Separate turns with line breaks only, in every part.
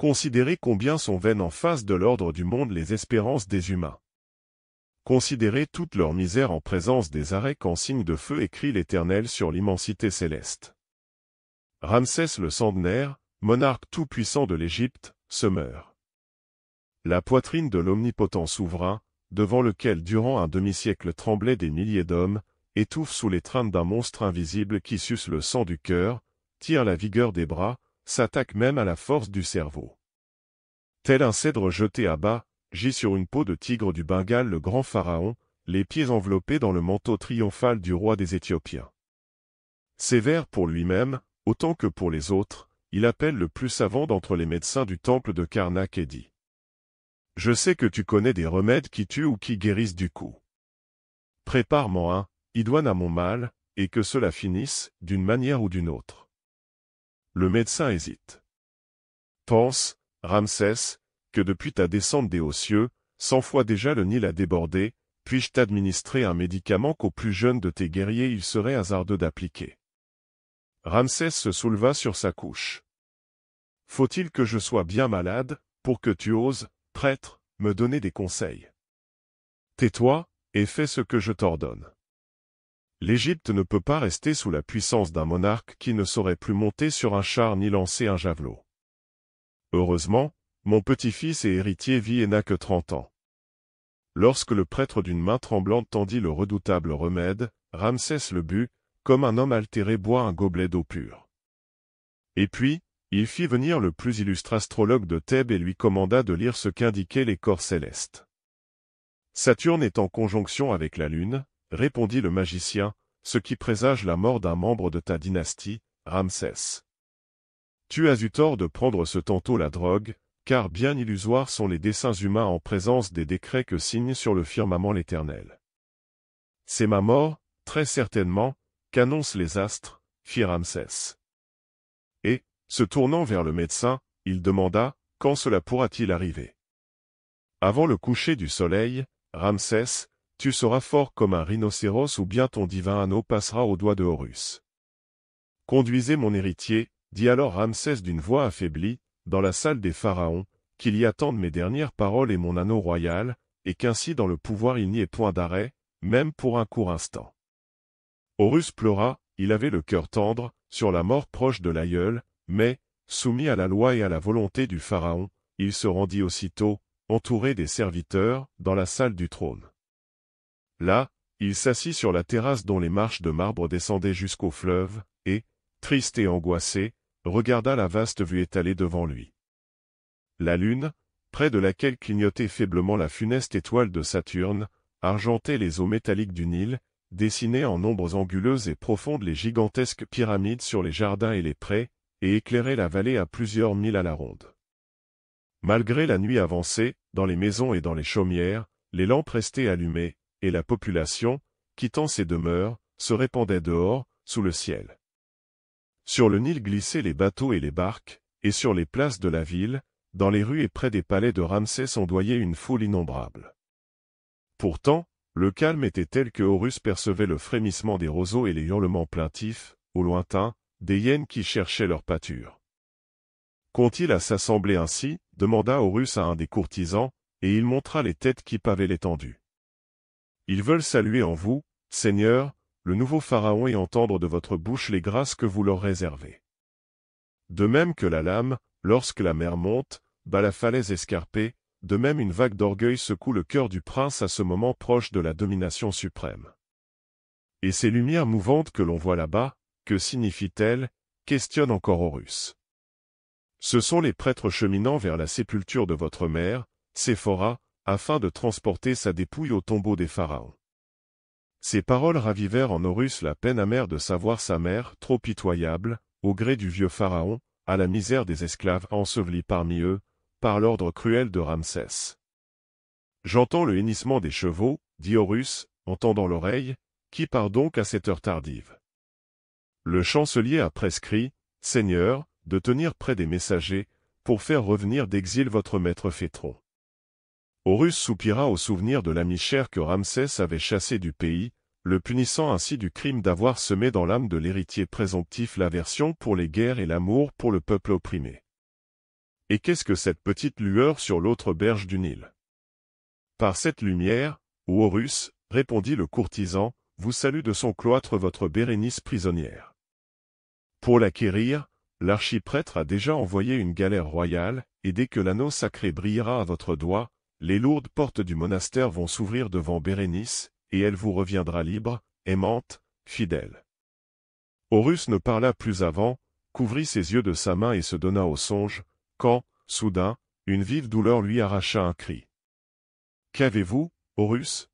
Considérez combien sont vaines en face de l'ordre du monde les espérances des humains. Considérez toute leur misère en présence des arrêts qu'en signe de feu écrit l'Éternel sur l'immensité céleste. Ramsès le centenaire, monarque tout-puissant de l'Égypte, se meurt. La poitrine de l'omnipotent souverain, devant lequel durant un demi-siècle tremblaient des milliers d'hommes, étouffe sous l'étreinte d'un monstre invisible qui suce le sang du cœur, tire la vigueur des bras, s'attaque même à la force du cerveau. Tel un cèdre jeté à bas, gît sur une peau de tigre du Bengale le grand pharaon, les pieds enveloppés dans le manteau triomphal du roi des Éthiopiens. Sévère pour lui-même, autant que pour les autres, il appelle le plus savant d'entre les médecins du temple de Karnak et dit : « Je sais que tu connais des remèdes qui tuent ou qui guérissent du coup. Prépare-m'en un, idoine à mon mal, et que cela finisse, d'une manière ou d'une autre. » Le médecin hésite. Pense, Ramsès, que depuis ta descente des hauts cieux, 100 fois déjà le Nil a débordé, puis-je t'administrer un médicament qu'au plus jeune de tes guerriers il serait hasardeux d'appliquer. Ramsès se souleva sur sa couche. Faut-il que je sois bien malade, pour que tu oses, prêtre, me donner des conseils? Tais-toi, et fais ce que je t'ordonne. L'Égypte ne peut pas rester sous la puissance d'un monarque qui ne saurait plus monter sur un char ni lancer un javelot. Heureusement, mon petit-fils et héritier vit et n'a que 30 ans. Lorsque le prêtre d'une main tremblante tendit le redoutable remède, Ramsès le but, comme un homme altéré boit un gobelet d'eau pure. Et puis, il fit venir le plus illustre astrologue de Thèbes et lui commanda de lire ce qu'indiquaient les corps célestes. Saturne est en conjonction avec la Lune, répondit le magicien, ce qui présage la mort d'un membre de ta dynastie, Ramsès. Tu as eu tort de prendre ce tantôt la drogue, car bien illusoires sont les desseins humains en présence des décrets que signe sur le firmament l'Éternel. C'est ma mort, très certainement, qu'annoncent les astres, fit Ramsès. Et, se tournant vers le médecin, il demanda, quand cela pourra-t-il arriver? Avant le coucher du soleil, Ramsès, tu seras fort comme un rhinocéros ou bien ton divin anneau passera au doigt de Horus. Conduisez mon héritier, dit alors Ramsès d'une voix affaiblie, dans la salle des pharaons, qu'il y attende mes dernières paroles et mon anneau royal, et qu'ainsi dans le pouvoir il n'y ait point d'arrêt, même pour un court instant. Horus pleura, il avait le cœur tendre, sur la mort proche de l'aïeul, mais, soumis à la loi et à la volonté du pharaon, il se rendit aussitôt, entouré des serviteurs, dans la salle du trône. Là, il s'assit sur la terrasse dont les marches de marbre descendaient jusqu'au fleuve, et, triste et angoissé, regarda la vaste vue étalée devant lui. La lune, près de laquelle clignotait faiblement la funeste étoile de Saturne, argentait les eaux métalliques du Nil, dessinait en ombres anguleuses et profondes les gigantesques pyramides sur les jardins et les prés, et éclairait la vallée à plusieurs milles à la ronde. Malgré la nuit avancée, dans les maisons et dans les chaumières, les lampes restaient allumées, et la population, quittant ses demeures, se répandait dehors, sous le ciel. Sur le Nil glissaient les bateaux et les barques, et sur les places de la ville, dans les rues et près des palais de Ramsès ondoyait une foule innombrable. Pourtant, le calme était tel que Horus percevait le frémissement des roseaux et les hurlements plaintifs, au lointain, des hyènes qui cherchaient leur pâture. Qu'ont-ils à s'assembler ainsi? Demanda Horus à un des courtisans, et il montra les têtes qui pavaient l'étendue. Ils veulent saluer en vous, Seigneur, le nouveau pharaon et entendre de votre bouche les grâces que vous leur réservez. De même que la lame, lorsque la mer monte, bat la falaise escarpée, de même une vague d'orgueil secoue le cœur du prince à ce moment proche de la domination suprême. Et ces lumières mouvantes que l'on voit là-bas, que signifient-elles? Questionne encore Horus. Ce sont les prêtres cheminant vers la sépulture de votre mère, Séphora, afin de transporter sa dépouille au tombeau des pharaons. Ces paroles ravivèrent en Horus la peine amère de savoir sa mère, trop pitoyable, au gré du vieux pharaon, à la misère des esclaves ensevelis parmi eux, par l'ordre cruel de Ramsès. J'entends le hennissement des chevaux, dit Horus, en tendant l'oreille, qui part donc à cette heure tardive? Le chancelier a prescrit, Seigneur, de tenir près des messagers, pour faire revenir d'exil votre maître Phétron. Horus soupira au souvenir de l'ami cher que Ramsès avait chassé du pays, le punissant ainsi du crime d'avoir semé dans l'âme de l'héritier présomptif l'aversion pour les guerres et l'amour pour le peuple opprimé. Et qu'est-ce que cette petite lueur sur l'autre berge du Nil? Par cette lumière, ô Horus, répondit le courtisan, vous salue de son cloître votre Bérénice prisonnière. Pour l'acquérir, l'archiprêtre a déjà envoyé une galère royale, et dès que l'anneau sacré brillera à votre doigt, les lourdes portes du monastère vont s'ouvrir devant Bérénice, et elle vous reviendra libre, aimante, fidèle. Horus ne parla plus avant, couvrit ses yeux de sa main et se donna au songe, quand, soudain, une vive douleur lui arracha un cri. « Qu'avez-vous, Horus ? »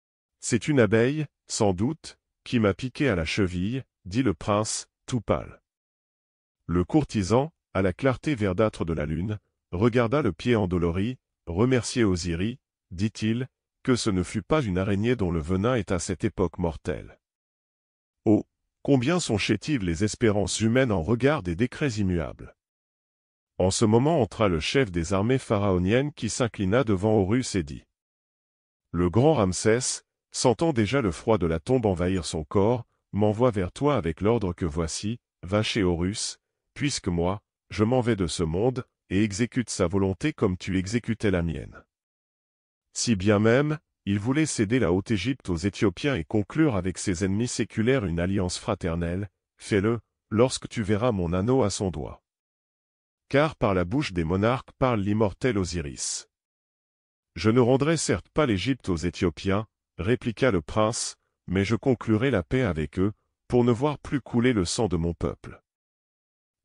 « C'est une abeille, sans doute, qui m'a piqué à la cheville, dit le prince, tout pâle. Le courtisan, à la clarté verdâtre de la lune, regarda le pied endolori, remercié Osiris, dit-il, que ce ne fut pas une araignée dont le venin est à cette époque mortel. Oh, combien sont chétives les espérances humaines en regard des décrets immuables. En ce moment entra le chef des armées pharaoniennes qui s'inclina devant Horus et dit. Le grand Ramsès, sentant déjà le froid de la tombe envahir son corps, m'envoie vers toi avec l'ordre que voici, va chez Horus, puisque moi, je m'en vais de ce monde, et exécute sa volonté comme tu exécutais la mienne. Si bien même, il voulait céder la Haute-Égypte aux Éthiopiens et conclure avec ses ennemis séculaires une alliance fraternelle, fais-le, lorsque tu verras mon anneau à son doigt. Car par la bouche des monarques parle l'immortel Osiris. Je ne rendrai certes pas l'Égypte aux Éthiopiens, répliqua le prince, mais je conclurai la paix avec eux, pour ne voir plus couler le sang de mon peuple.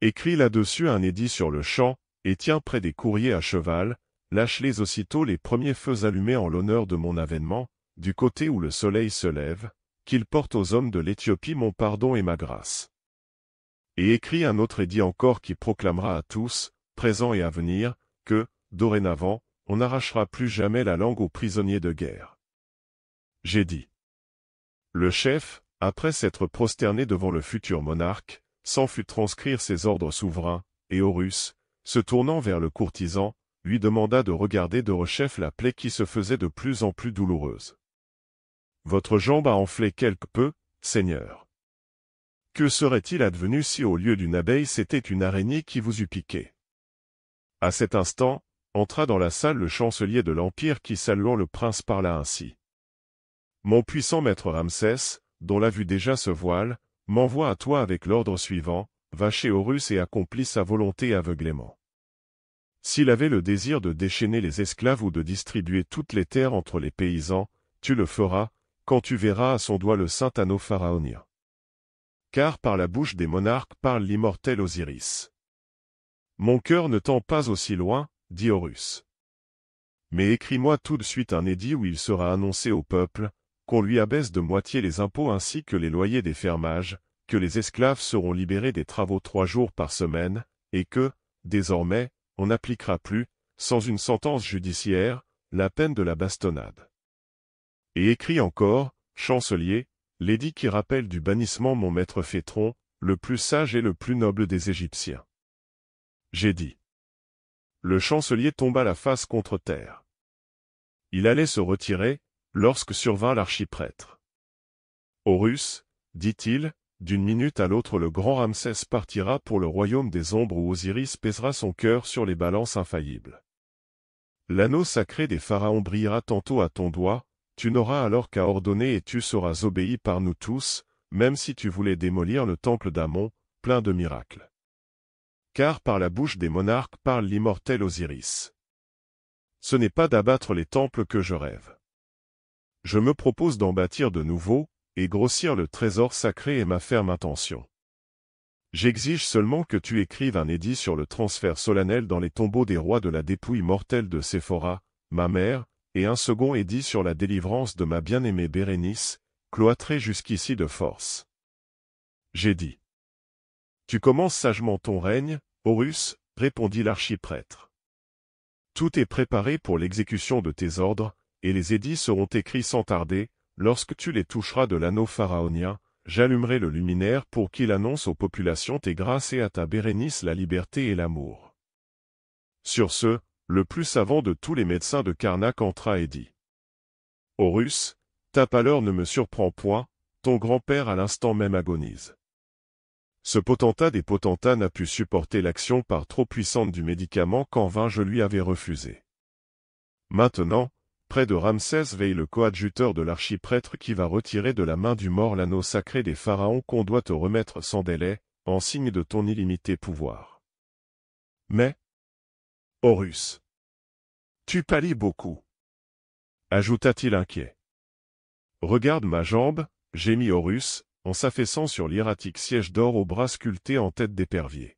Écris là-dessus un édit sur le champ, et tiens près des courriers à cheval, lâche-les aussitôt les premiers feux allumés en l'honneur de mon avènement, du côté où le soleil se lève, qu'ils portent aux hommes de l'Éthiopie mon pardon et ma grâce. Et écris un autre édit encore qui proclamera à tous, présents et à venir, que, dorénavant, on n'arrachera plus jamais la langue aux prisonniers de guerre. J'ai dit. Le chef, après s'être prosterné devant le futur monarque, s'en fut transcrire ses ordres souverains, et Horus, se tournant vers le courtisan, lui demanda de regarder de rechef la plaie qui se faisait de plus en plus douloureuse. Votre jambe a enflé quelque peu, Seigneur. Que serait-il advenu si au lieu d'une abeille c'était une araignée qui vous eût piqué? À cet instant, entra dans la salle le chancelier de l'Empire qui saluant le prince parla ainsi. Mon puissant maître Ramsès, dont la vue déjà se voile, m'envoie à toi avec l'ordre suivant, va chez Horus et accomplis sa volonté aveuglément. S'il avait le désir de déchaîner les esclaves ou de distribuer toutes les terres entre les paysans, tu le feras, quand tu verras à son doigt le saint anneau pharaonien. Car par la bouche des monarques parle l'immortel Osiris. Mon cœur ne tend pas aussi loin, dit Horus. Mais écris-moi tout de suite un édit où il sera annoncé au peuple, qu'on lui abaisse de moitié les impôts ainsi que les loyers des fermages, que les esclaves seront libérés des travaux 3 jours par semaine, et que, désormais, on n'appliquera plus, sans une sentence judiciaire, la peine de la bastonnade. Et écris encore, chancelier, l'édit qui rappelle du bannissement mon maître Phétron, le plus sage et le plus noble des Égyptiens. J'ai dit. Le chancelier tomba la face contre terre. Il allait se retirer, lorsque survint l'archiprêtre. Horus, dit-il, d'une minute à l'autre le grand Ramsès partira pour le royaume des ombres où Osiris pèsera son cœur sur les balances infaillibles. L'anneau sacré des pharaons brillera tantôt à ton doigt, tu n'auras alors qu'à ordonner et tu seras obéi par nous tous, même si tu voulais démolir le temple d'Amon, plein de miracles. Car par la bouche des monarques parle l'immortel Osiris. Ce n'est pas d'abattre les temples que je rêve. Je me propose d'en bâtir de nouveaux, et grossir le trésor sacré est ma ferme intention. J'exige seulement que tu écrives un édit sur le transfert solennel dans les tombeaux des rois de la dépouille mortelle de Séphora, ma mère, et un second édit sur la délivrance de ma bien-aimée Bérénice, cloîtrée jusqu'ici de force. J'ai dit. Tu commences sagement ton règne, Horus, répondit l'archiprêtre. Tout est préparé pour l'exécution de tes ordres, et les édits seront écrits sans tarder, lorsque tu les toucheras de l'anneau pharaonien, j'allumerai le luminaire pour qu'il annonce aux populations tes grâces et à ta Bérénice la liberté et l'amour. Sur ce, le plus savant de tous les médecins de Karnak entra et dit. Horus, ta pâleur ne me surprend point, ton grand-père à l'instant même agonise. Ce potentat des potentats n'a pu supporter l'action par trop puissante du médicament qu'en vain je lui avais refusé. Maintenant, près de Ramsès veille le coadjuteur de l'archiprêtre qui va retirer de la main du mort l'anneau sacré des pharaons qu'on doit te remettre sans délai, en signe de ton illimité pouvoir. Mais, Horus, tu pâlis beaucoup, ajouta-t-il inquiet. Regarde ma jambe, gémit Horus, en s'affaissant sur l'hiératique siège d'or au bras sculpté en tête d'épervier.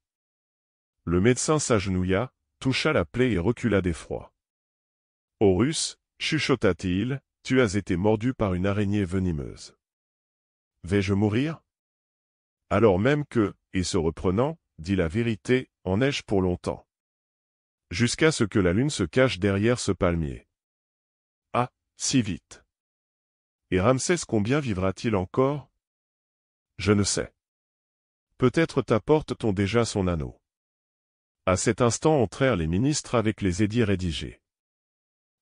Le médecin s'agenouilla, toucha la plaie et recula d'effroi. Horus, chuchota-t-il, tu as été mordu par une araignée venimeuse. Vais-je mourir? Alors même que, et se reprenant, dit la vérité, en ai-je pour longtemps. Jusqu'à ce que la lune se cache derrière ce palmier. Ah, si vite. Et Ramsès combien vivra-t-il encore? Je ne sais. Peut-être t'apporte-t-on déjà son anneau. À cet instant entrèrent les ministres avec les édits rédigés.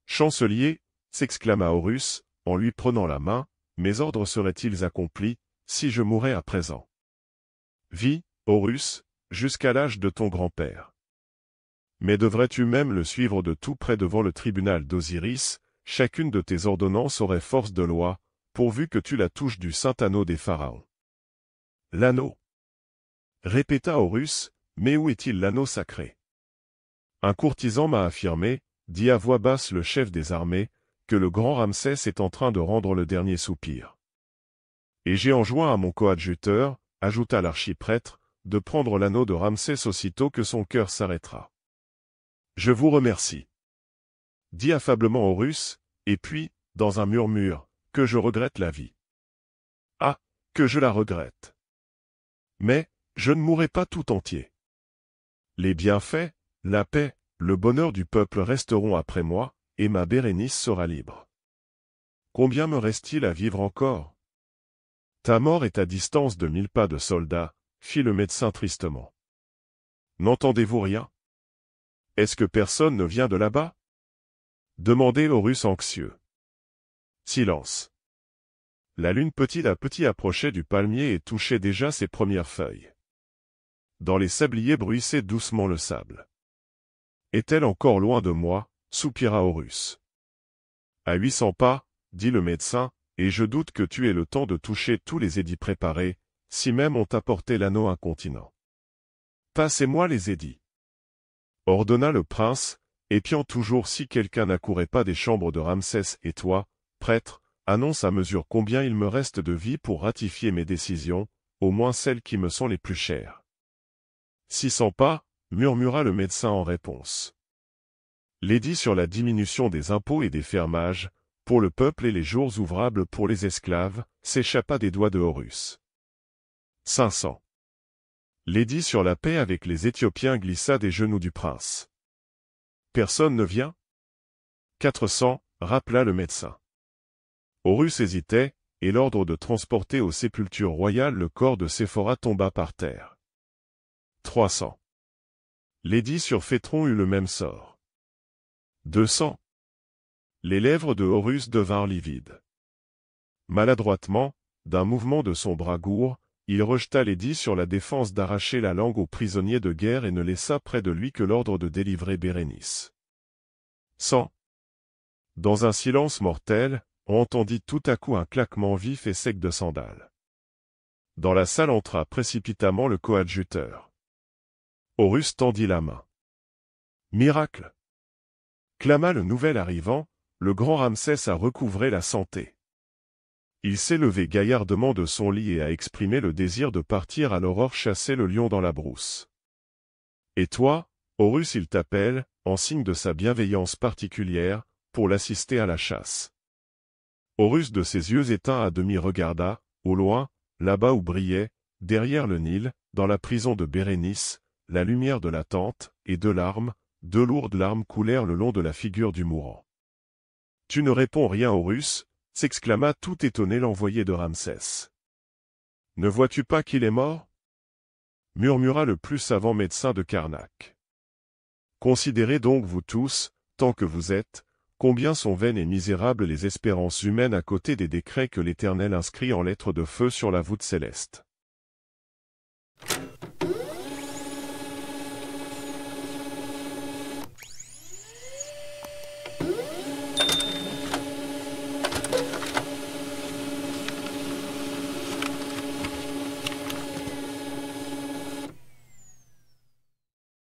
Chancelier, s'exclama Horus, en lui prenant la main, mes ordres seraient-ils accomplis, si je mourais à présent? Vis, Horus, jusqu'à l'âge de ton grand-père. Mais devrais-tu même le suivre de tout près devant le tribunal d'Osiris, chacune de tes ordonnances aurait force de loi, pourvu que tu la touches du saint anneau des pharaons. L'anneau, répéta Horus, mais où est-il l'anneau sacré? Un courtisan m'a affirmé, dit à voix basse le chef des armées, que le grand Ramsès est en train de rendre le dernier soupir. Et j'ai enjoint à mon coadjuteur, ajouta l'archiprêtre, de prendre l'anneau de Ramsès aussitôt que son cœur s'arrêtera. Je vous remercie, dit affablement Horus, et puis, dans un murmure, que je regrette la vie. Ah, que je la regrette. Mais, je ne mourrai pas tout entier. Les bienfaits, la paix, le bonheur du peuple resteront après moi, et ma Bérénice sera libre. Combien me reste-t-il à vivre encore? Ta mort est à distance de 1000 pas de soldats, fit le médecin tristement. N'entendez-vous rien? Est-ce que personne ne vient de là-bas? Demandait Horus anxieux. Silence. La lune petit à petit approchait du palmier et touchait déjà ses premières feuilles. Dans les sabliers bruissait doucement le sable. Est-elle encore loin de moi? Soupira Horus. À 800 pas, dit le médecin, et je doute que tu aies le temps de toucher tous les édits préparés, si même on t'apportait l'anneau incontinent. Passez-moi les édits, ordonna le prince, épiant toujours si quelqu'un n'accourait pas des chambres de Ramsès, et toi, prêtre, annonce à mesure combien il me reste de vie pour ratifier mes décisions, au moins celles qui me sont les plus chères. 600 pas, murmura le médecin en réponse. L'édit sur la diminution des impôts et des fermages, pour le peuple et les jours ouvrables pour les esclaves, s'échappa des doigts de Horus. 500. L'édit sur la paix avec les Éthiopiens glissa des genoux du prince. Personne ne vient? 400, rappela le médecin. Horus hésitait, et l'ordre de transporter aux sépultures royales le corps de Séphora tomba par terre. 300. L'édit sur Phétron eut le même sort. 200. Les lèvres de Horus devinrent livides. Maladroitement, d'un mouvement de son bras gourd, il rejeta l'édit sur la défense d'arracher la langue aux prisonniers de guerre et ne laissa près de lui que l'ordre de délivrer Bérénice. 100. Dans un silence mortel, on entendit tout à coup un claquement vif et sec de sandales. Dans la salle entra précipitamment le coadjuteur. Horus tendit la main. Miracle! Clama le nouvel arrivant, le grand Ramsès a recouvré la santé. Il s'est levé gaillardement de son lit et a exprimé le désir de partir à l'aurore chasser le lion dans la brousse. Et toi, Horus, il t'appelle, en signe de sa bienveillance particulière, pour l'assister à la chasse. Horus de ses yeux éteints à demi regarda, au loin, là-bas où brillait, derrière le Nil, dans la prison de Bérénice, la lumière de la tente, et deux lourdes larmes coulèrent le long de la figure du mourant. Tu ne réponds rien, Horus, s'exclama tout étonné l'envoyé de Ramsès. Ne vois-tu pas qu'il est mort? Murmura le plus savant médecin de Karnak. Considérez donc vous tous, tant que vous êtes, combien sont vaines et misérables les espérances humaines à côté des décrets que l'Éternel inscrit en lettres de feu sur la voûte céleste.